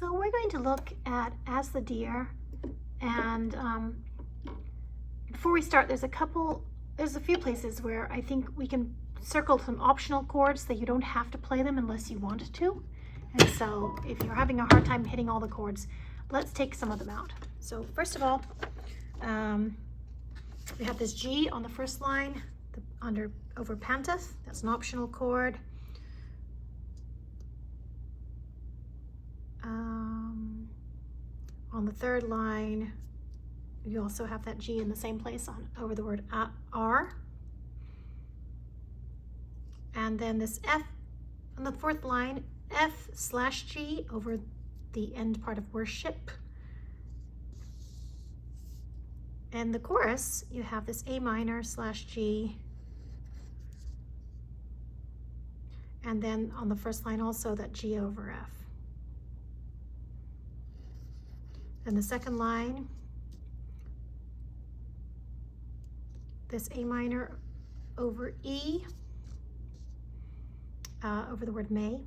So we're going to look at As the Deer, and before we start, there's a few places where I think we can circle some optional chords that you don't have to play them unless you wanted to. And so if you're having a hard time hitting all the chords, let's take some of them out. So first of all, we have this G on the first line over pentatonic. That's an optional chord. On the third line, you also have that G in the same place over the word R. And then this F on the fourth line, F/G over the end part of worship. And the chorus, you have this A minor/G. And then on the first line also that G over F. And the second line, this A minor over E over the word May.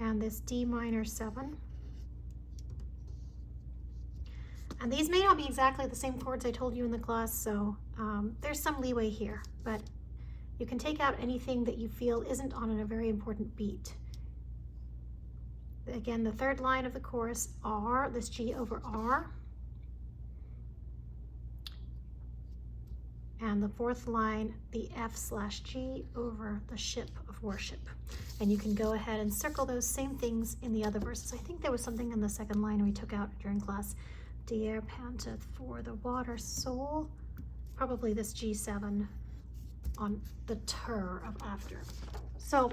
And this D minor 7. And these may not be exactly the same chords I told you in the class, so there's some leeway here, but you can take out anything that you feel isn't on a very important beat. Again, the third line of the chorus, R, this G over R. And the fourth line, the F/G over the ship of worship. And you can go ahead and circle those same things in the other verses. I think there was something in the second line we took out during class. Deer panteth for the water soul. Probably this G7 on the ter of after. So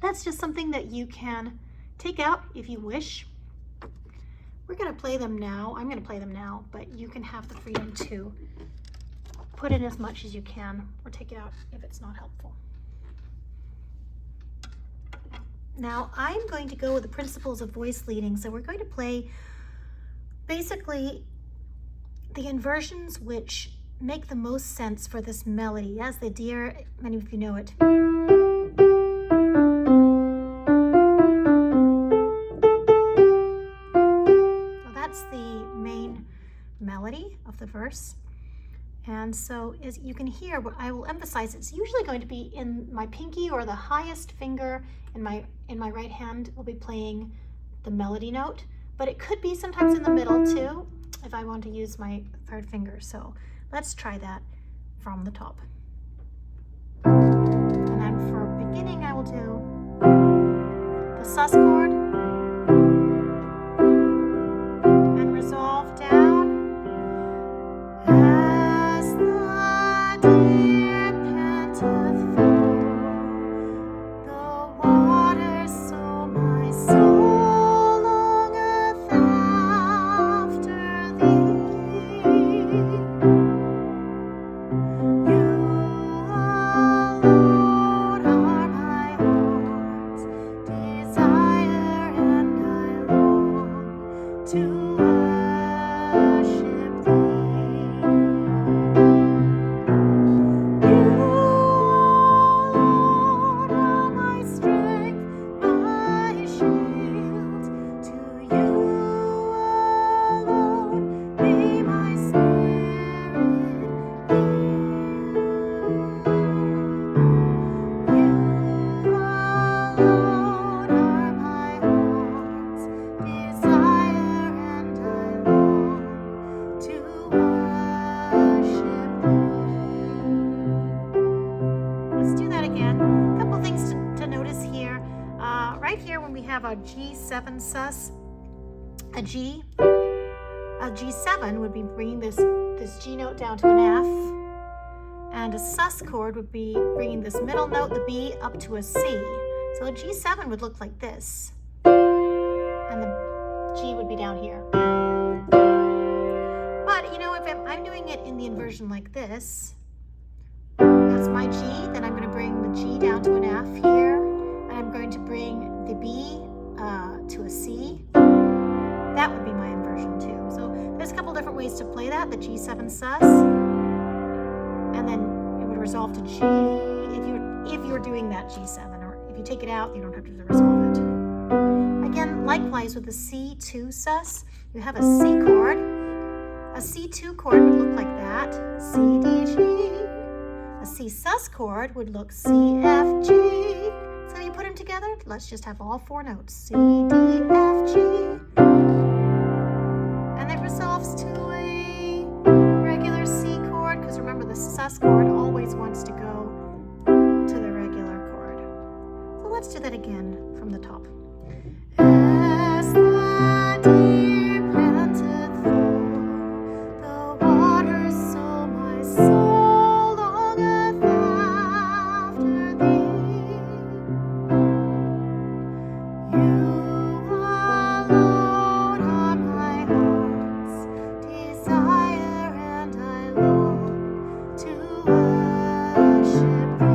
that's just something that you can take out if you wish. We're going to play them now. I'm going to play them now, but you can have the freedom to put in as much as you can or take it out if it's not helpful. Now I'm going to go with the principles of voice leading. So we're going to play basically the inversions which make the most sense for this melody. As the Deer, many of you know it. Well, that's the main melody of the verse. And so as you can hear, what I will emphasize, it's usually going to be in my pinky or the highest finger in my right hand will be playing the melody note, but it could be sometimes in the middle too if I want to use my third finger. So let's try that from the top. And then for beginning, I will do the sus chord and resolve down. As the deer panteth for the water, so my soul longeth after thee. A G7 sus, a G7 would be bringing this G note down to an F, and a sus chord would be bringing this middle note, the B, up to a C. So a G7 would look like this, and the G would be down here. But you know, if I'm doing it in the inversion like this, that's my G, then I'm going to bring the G down to an F here, and I'm going to bring the B to a C. That would be my inversion too. So there's a couple different ways to play that. The G7 sus, and then it would resolve to G if you're doing that G7, or if you take it out, you don't have to resolve it. Again, likewise with the C2 sus, you have a C chord. A C2 chord would look like that, C, D, G. A C sus chord would look C, F, G. So you put them together, let's just have all 4 notes, C, D, F, G. And it resolves to a regular C chord, because remember the sus chord always wants to go to the regular chord. So let's do that again from the top. As the deer panteth for the waters, so my soul longeth after thee. You alone are my heart's desire, and I long to worship thee.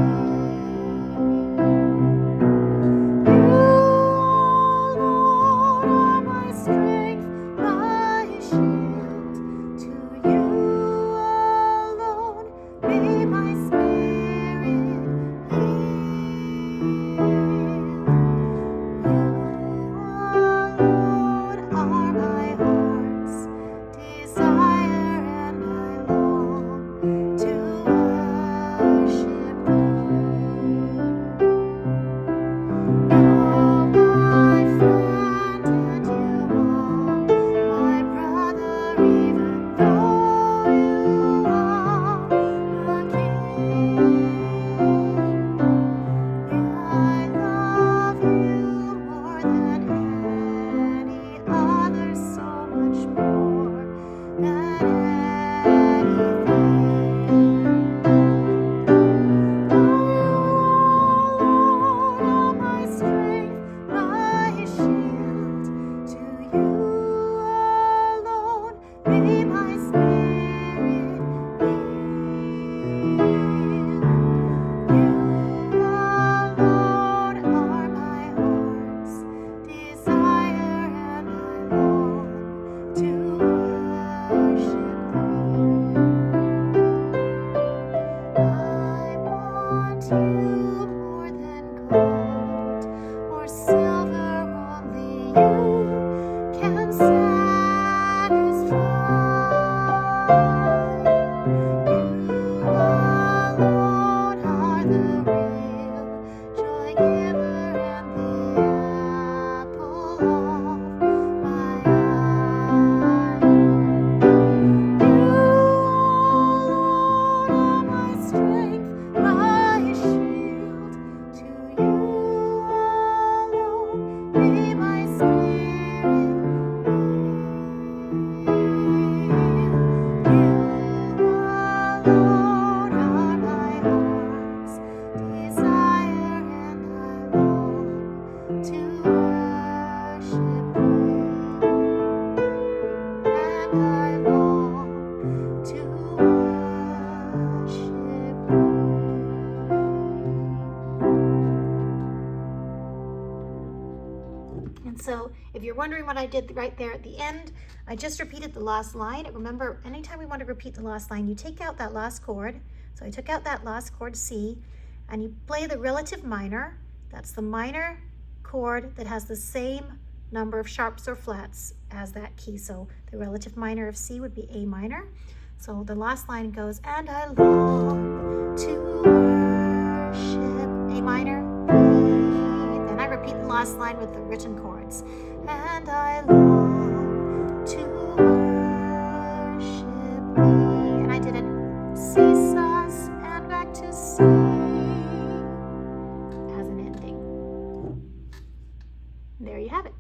And so if you're wondering what I did right there at the end, I just repeated the last line. Remember, anytime we want to repeat the last line, you take out that last chord. So I took out that last chord C, and you play the relative minor. That's the minor chord that has the same number of sharps or flats as that key. So the relative minor of C would be A minor. So the last line goes, and I long to worship A minor, B. Then I repeat the last line with the written chords. And I long to worship thee. And I did it C sus and back to C as an ending. There you have it.